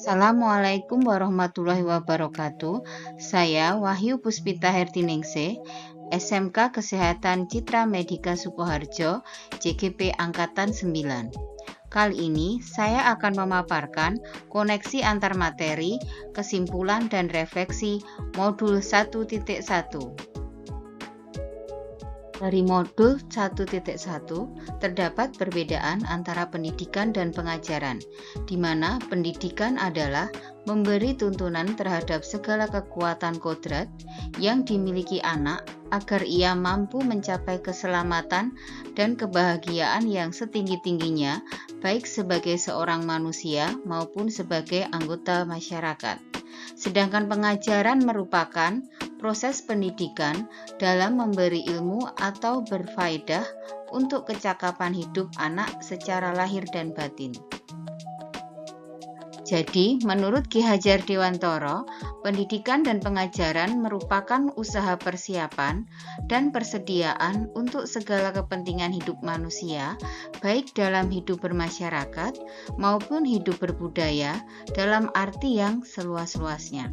Assalamualaikum warahmatullahi wabarakatuh. Saya Wahyu Puspita Hertiningsih, SMK Kesehatan Citra Medika Sukoharjo, JGP Angkatan 9. Kali ini saya akan memaparkan koneksi antar materi, kesimpulan dan refleksi modul 1.1. Dari modul 1.1 terdapat perbedaan antara pendidikan dan pengajaran, di mana pendidikan adalah memberi tuntunan terhadap segala kekuatan kodrat yang dimiliki anak agar ia mampu mencapai keselamatan dan kebahagiaan yang setinggi-tingginya, baik sebagai seorang manusia maupun sebagai anggota masyarakat. Sedangkan pengajaran merupakan proses pendidikan dalam memberi ilmu atau berfaedah untuk kecakapan hidup anak secara lahir dan batin. Jadi, menurut Ki Hajar Dewantara, pendidikan dan pengajaran merupakan usaha persiapan dan persediaan untuk segala kepentingan hidup manusia, baik dalam hidup bermasyarakat maupun hidup berbudaya dalam arti yang seluas-luasnya.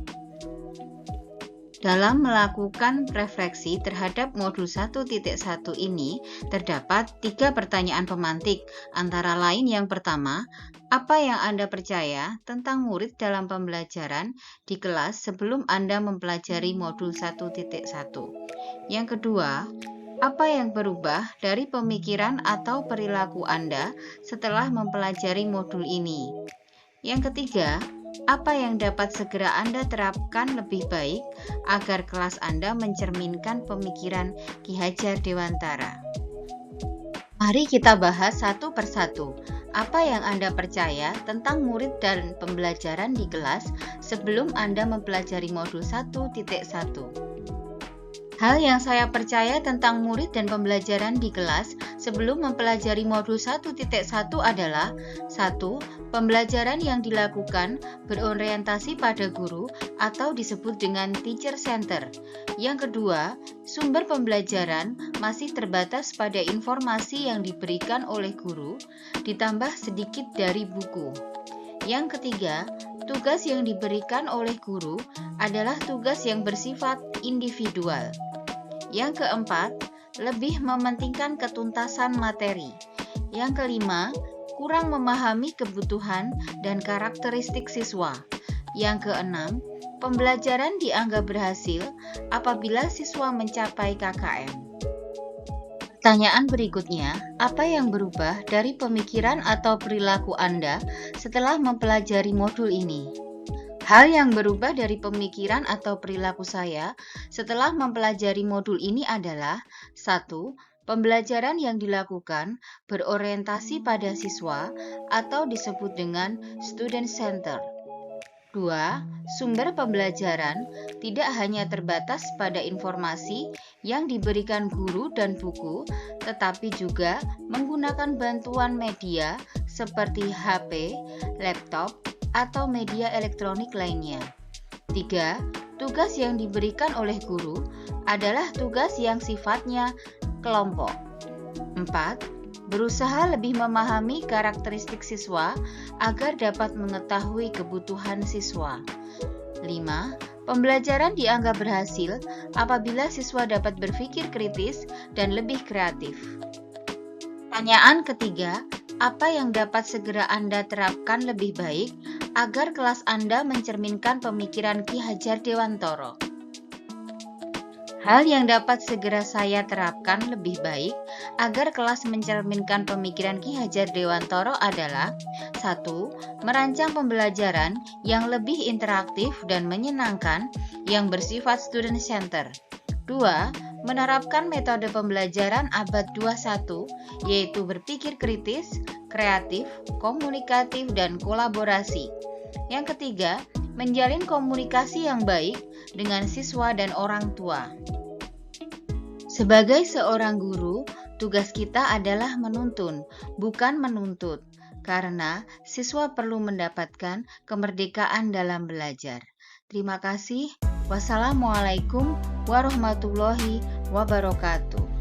Dalam melakukan refleksi terhadap modul 1.1 ini, terdapat 3 pertanyaan pemantik, antara lain yang pertama, apa yang Anda percaya tentang murid dalam pembelajaran di kelas sebelum Anda mempelajari modul 1.1? Yang kedua, apa yang berubah dari pemikiran atau perilaku Anda setelah mempelajari modul ini? Yang ketiga, apa yang dapat segera Anda terapkan lebih baik agar kelas Anda mencerminkan pemikiran Ki Hajar Dewantara? Mari kita bahas satu persatu. Apa yang Anda percaya tentang murid dan pembelajaran di kelas sebelum Anda mempelajari modul 1.1? Hal yang saya percaya tentang murid dan pembelajaran di kelas sebelum mempelajari modul 1.1 adalah 1. Pembelajaran yang dilakukan berorientasi pada guru atau disebut dengan teacher center. Yang kedua, sumber pembelajaran masih terbatas pada informasi yang diberikan oleh guru, ditambah sedikit dari buku. Yang ketiga, tugas yang diberikan oleh guru adalah tugas yang bersifat individual. Yang keempat, lebih mementingkan ketuntasan materi. Yang kelima, kurang memahami kebutuhan dan karakteristik siswa. Yang keenam, pembelajaran dianggap berhasil apabila siswa mencapai KKM. Pertanyaan berikutnya, apa yang berubah dari pemikiran atau perilaku Anda setelah mempelajari modul ini? Hal yang berubah dari pemikiran atau perilaku saya setelah mempelajari modul ini adalah 1. Pembelajaran yang dilakukan berorientasi pada siswa atau disebut dengan student center. 2. Sumber pembelajaran tidak hanya terbatas pada informasi yang diberikan guru dan buku, tetapi juga menggunakan bantuan media seperti HP, laptop, atau media elektronik lainnya. 3. Tugas yang diberikan oleh guru adalah tugas yang sifatnya kelompok. 4. Berusaha lebih memahami karakteristik siswa agar dapat mengetahui kebutuhan siswa. 5. Pembelajaran dianggap berhasil apabila siswa dapat berpikir kritis dan lebih kreatif. Pertanyaan ketiga, apa yang dapat segera Anda terapkan lebih baik agar kelas Anda mencerminkan pemikiran Ki Hajar Dewantara? Hal yang dapat segera saya terapkan lebih baik agar kelas mencerminkan pemikiran Ki Hajar Dewantara adalah 1. Merancang pembelajaran yang lebih interaktif dan menyenangkan yang bersifat student center. 2. Menerapkan metode pembelajaran abad 21, yaitu berpikir kritis, kreatif, komunikatif, dan kolaborasi. Yang ketiga, menjalin komunikasi yang baik dengan siswa dan orang tua. Sebagai seorang guru, tugas kita adalah menuntun, bukan menuntut, karena siswa perlu mendapatkan kemerdekaan dalam belajar. Terima kasih. Wassalamualaikum warahmatullahi wabarakatuh.